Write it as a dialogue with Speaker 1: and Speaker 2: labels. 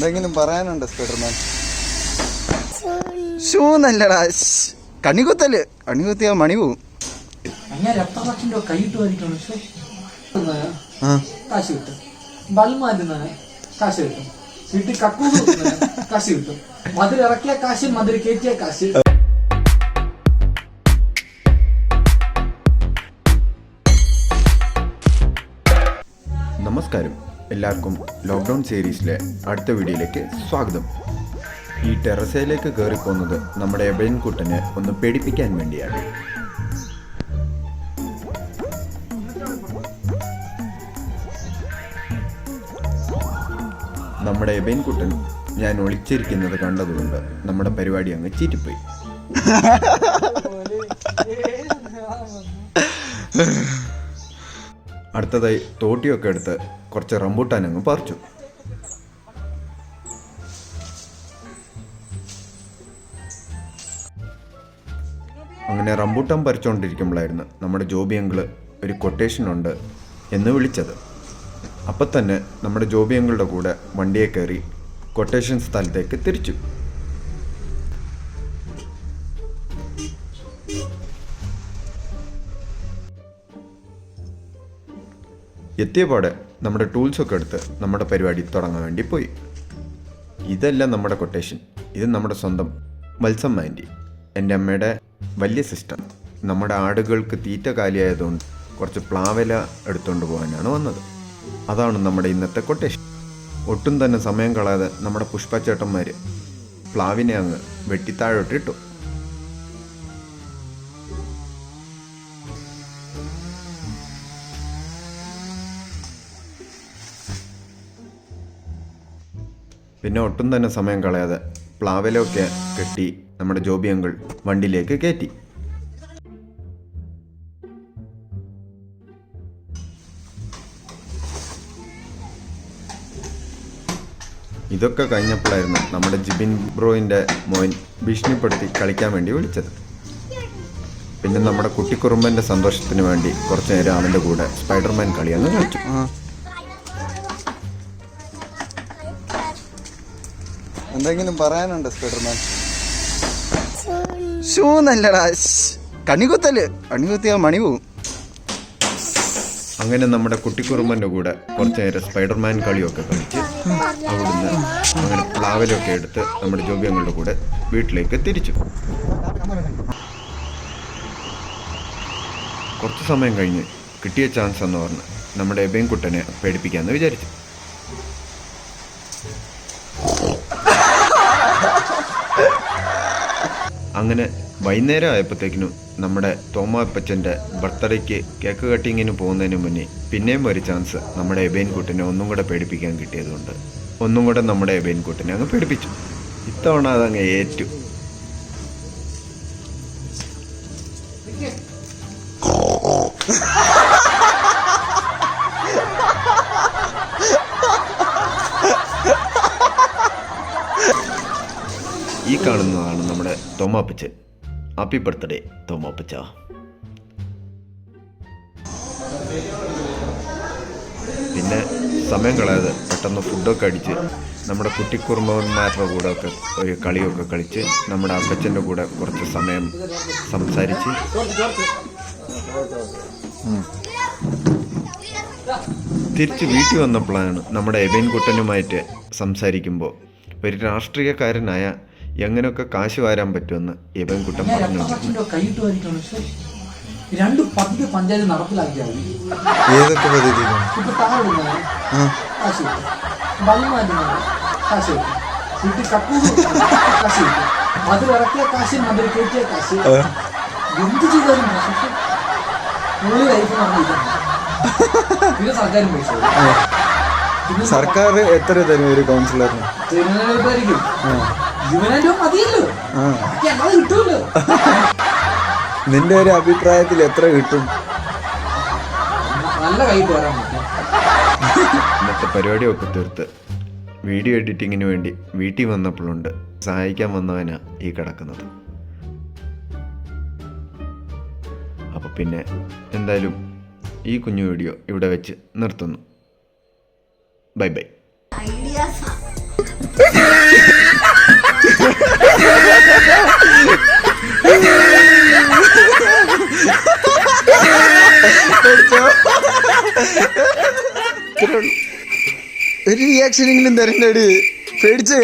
Speaker 1: എന്തെങ്കിലും പറയാനുണ്ടോ Spiderman? Shoe നല്ലടാ, കണികുത്തല്. കണികുത്തിയാ മണി പോവും.
Speaker 2: കാശ് കിട്ടും, ബൾമാരുന്ന കാശ് കിട്ടും, വീട്ടിൽ കക്കൂസ് കാശ് കിട്ടും, മധുരിറക്കിയ കാശ്, മധുര കയറ്റിയ കാശ്.
Speaker 3: നമസ്കാരം, എല്ലാവർക്കും ലോക്ക്ഡൗൺ സീരീസിലെ അടുത്ത വീഡിയോയിലേക്ക് സ്വാഗതം. ഈ ടെറസയിലേക്ക് കയറിപ്പോകുന്നത് നമ്മുടെ എബൈൻകുട്ടനെ ഒന്ന് പേടിപ്പിക്കാൻ വേണ്ടിയാണ്. നമ്മുടെ എബൈൻകുട്ടൻ ഞാൻ ഒളിച്ചിരിക്കുന്നത് കണ്ടതുകൊണ്ട് നമ്മുടെ പരിപാടി അങ്ങ് ചീറ്റിപ്പോയി. അടുത്തതായി തോട്ടിയൊക്കെ എടുത്ത് കുറച്ച് റംബൂട്ടാൻ അങ്ങ് പറിച്ചു. അങ്ങനെ റംബൂട്ടാൻ പറിച്ചുകൊണ്ടിരിക്കുമ്പോഴായിരുന്നു നമ്മുടെ ജോബി അങ്കിള് ഒരു കൊട്ടേഷൻ ഉണ്ട് എന്ന് വിളിച്ചത്. അപ്പം തന്നെ നമ്മുടെ ജോബി അങ്കിളുടെ കൂടെ വണ്ടിയെ കയറി കൊട്ടേഷൻ സ്ഥലത്തേക്ക് തിരിച്ചു. എത്തിയപാടെ നമ്മുടെ ടൂൾസൊക്കെ എടുത്ത് നമ്മുടെ പരിപാടി തുടങ്ങാൻ വേണ്ടി പോയി. ഇതല്ല നമ്മുടെ കൊട്ടേഷൻ, ഇത് നമ്മുടെ സ്വന്തം മത്സം ആൻറ്റി, എൻ്റെ അമ്മയുടെ വലിയ സിസ്റ്റർ. നമ്മുടെ ആടുകൾക്ക് തീറ്റ കാലിയായതുകൊണ്ട് കുറച്ച് പ്ലാവില എടുത്തുകൊണ്ട് പോകാനാണ് വന്നത്. അതാണ് നമ്മുടെ ഇന്നത്തെ കൊട്ടേഷൻ. ഒട്ടും തന്നെ സമയം കളയാതെ നമ്മുടെ പുഷ്പച്ചേട്ടന്മാർ പ്ലാവിനെ അങ്ങ് വെട്ടിത്താഴോട്ടിട്ടു. പിന്നെ ഒട്ടും തന്നെ സമയം കളയാതെ പ്ലാവിലൊക്കെ കെട്ടി നമ്മുടെ ജോബി അങ്കിൾ വണ്ടിയിലേക്ക് കയറ്റി. ഇതൊക്കെ കഴിഞ്ഞപ്പോഴായിരുന്നു നമ്മുടെ ജിബിൻ ബ്രോയിൻ്റെ മോൻ ഭീഷണിപ്പെടുത്തി കളിക്കാൻ വേണ്ടി വിളിച്ചത്. പിന്നെ നമ്മുടെ കുട്ടിക്കുറുമ്പൻ്റെ സന്തോഷത്തിന് വേണ്ടി കുറച്ചു നേരം അവൻ്റെ കൂടെ സ്പൈഡർമാൻ കളി അങ്ങ് കളിച്ചു.
Speaker 1: എന്തെങ്കിലും പറയാനുണ്ടോ സ്പൈഡർമാൻ? ഷൂ നല്ലടാ, കണികുത്തല്. കണികുത്തിയാ മണി പോവും.
Speaker 3: അങ്ങനെ നമ്മുടെ കുട്ടിക്കുറുമ്പൻ്റെ കൂടെ കുറച്ചു നേരം സ്പൈഡർമാൻ കളിയൊക്കെ കളിച്ച് അവിടുന്ന് അങ്ങനെ പ്ലാവിലൊക്കെ എടുത്ത് നമ്മുടെ ജോബി അങ്കിളുടെ കൂടെ വീട്ടിലേക്ക് തിരിച്ചു. കുറച്ച് സമയം കഴിഞ്ഞ് കിട്ടിയ ചാൻസ് എന്ന് പറഞ്ഞ് നമ്മുടെ എബൈൻകുട്ടനെ പേടിപ്പിക്കാമെന്ന് വിചാരിച്ചു. അങ്ങനെ വൈകുന്നേരം ആയപ്പോഴത്തേക്കിനും നമ്മുടെ തോമാപ്പച്ചൻ്റെ ബർത്ത്ഡേക്ക് കേക്ക് കട്ടിങ്ങിന് പോകുന്നതിന് മുന്നേ പിന്നെയും ഒരു ചാൻസ് നമ്മുടെ എബൈൻകുട്ടനെ ഒന്നും കൂടെ പേടിപ്പിക്കാൻ കിട്ടിയതുകൊണ്ട് ഒന്നും കൂടെ നമ്മുടെ എബൈൻകുട്ടനെ അങ്ങ് പേടിപ്പിച്ചു. ഇത്തവണ അതങ്ങ് ഏറ്റു. ഈ കാണുന്നതാണ് നമ്മുടെ തോമാപ്പച്ചൻ. Happy birthday തോമാപ്പച്ച. പിന്നെ സമയം കളയാതെ പെട്ടെന്ന് ഫുഡൊക്കെ അടിച്ച് നമ്മുടെ കുട്ടിക്കുറുമ്പന്മാരുടെ കൂടെ ഒക്കെ ഒരു കളിയൊക്കെ കളിച്ച് നമ്മുടെ അപ്പച്ചൻ്റെ കൂടെ കുറച്ച് സമയം സംസാരിച്ച് തിരിച്ച് വീട്ടിൽ വന്നപ്പോഴാണ് നമ്മുടെ എബൈൻകുട്ടനുമായിട്ട് സംസാരിക്കുമ്പോൾ ഒരു രാഷ്ട്രീയക്കാരനായ എങ്ങനെയൊക്കെ കാശ് വാരാൻ പറ്റുമെന്ന് എബൈൻകുട്ടൻ പറഞ്ഞു.
Speaker 2: രണ്ട് പദ്ധതി പഞ്ചായത്ത് നടപ്പിലാക്കിയാൽ
Speaker 1: ഏതൊക്കെ പദ്ധതി?
Speaker 2: വീട്ടിൽ കക്കൂസ് കാശ് കിട്ടും, മധുരിറക്കിയ കാശ്, മധുര കയറ്റിയ കാശ്. എന്ത് ചെയ്താലും ലൈഫ് പിന്നെ സർക്കാരും പൈസ.
Speaker 1: സർക്കാർ എത്ര തരും ഒരു കൗൺസിലറിന്?
Speaker 2: തിരുവനന്തപുരത്തായിരിക്കും. മതിയല്ലോ, കിട്ടുമല്ലോ.
Speaker 1: നിന്റെ ഒരു അഭിപ്രായത്തിൽ എത്ര കിട്ടും?
Speaker 2: നല്ല കൈ പോരാൻ പറ്റും.
Speaker 3: ഇന്നത്തെ പരിപാടിയൊക്കെ തീർത്ത് വീഡിയോ എഡിറ്റിങ്ങിന് വേണ്ടി വീട്ടിൽ വന്നപ്പോഴുണ്ട് സഹായിക്കാൻ വന്നവനാ ഈ കിടക്കുന്നത്. അപ്പോൾ പിന്നെ എന്തായാലും ഈ കുഞ്ഞു വീഡിയോ ഇവിടെ വെച്ച് നിർത്തുന്നു. Bye bye.
Speaker 1: ഒരു റിയാക്ഷനെങ്കിലും തരണ്ടടി പേടിച്ച്